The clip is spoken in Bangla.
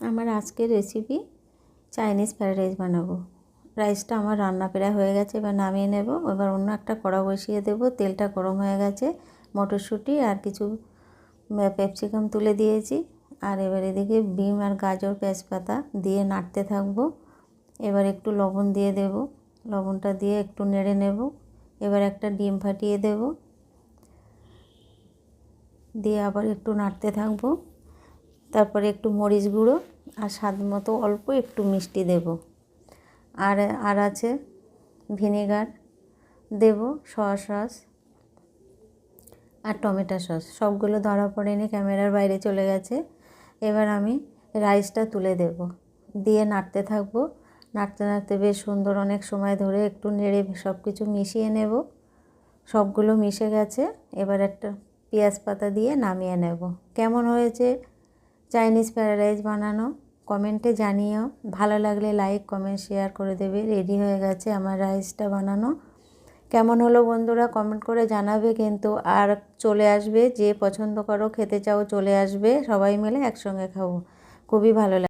আমার আজকের রেসিপি চাইনিজ ফ্রাইড রাইস বানাবো। রাইসটা আমার রান্না প্রায় হয়ে গেছে, এবার নামিয়ে নেব। এবার অন্য একটা কড়া বসিয়ে দেব। তেলটা গরম হয়ে গেছে, মটরশুঁটি আর কিছু ক্যাপসিকাম তুলে দিয়েছি। আর এবার এদিকে বিম আর গাজর তেজপাতা দিয়ে নাড়তে থাকবো। এবার একটু লবণ দিয়ে দেব, লবণটা দিয়ে একটু নেড়ে নেব। এবার একটা ডিম ফাটিয়ে দেব, দিয়ে আবার একটু নাড়তে থাকবো। তারপরে একটু মরিচ গুঁড়ো আর স্বাদ মতো অল্প একটু মিষ্টি দেব। আর আছে ভিনেগার দেব, সয়া সস আর টমেটো সস। সবগুলো ধরা পড়েনি, ক্যামেরার বাইরে চলে গেছে। এবার আমি রাইসটা তুলে দেব, দিয়ে নাড়তে থাকবো। নাড়তে নাড়তে বেশ সুন্দর অনেক সময় ধরে একটু নেড়ে সব কিছু মিশিয়ে নেব। সবগুলো মিশে গেছে। এবার একটা পেঁয়াজ পাতা দিয়ে নামিয়ে নেব। কেমন হয়েছে চাইনিজ ফ্রাইড রাইস বানানো কমেন্টে জানিও। ভালো লাগলে লাইক কমেন্ট শেয়ার করে দেবে। রেডি হয়ে গেছে আমার রাইসটা বানানো। কেমন হলো বন্ধুরা কমেন্ট করে জানাবে কিন্তু। আর চলে আসবে, যে পছন্দ করো খেতে চাও চলে আসবে, সবাই মিলে একসঙ্গে খাবো। খুবই ভালো লাগে।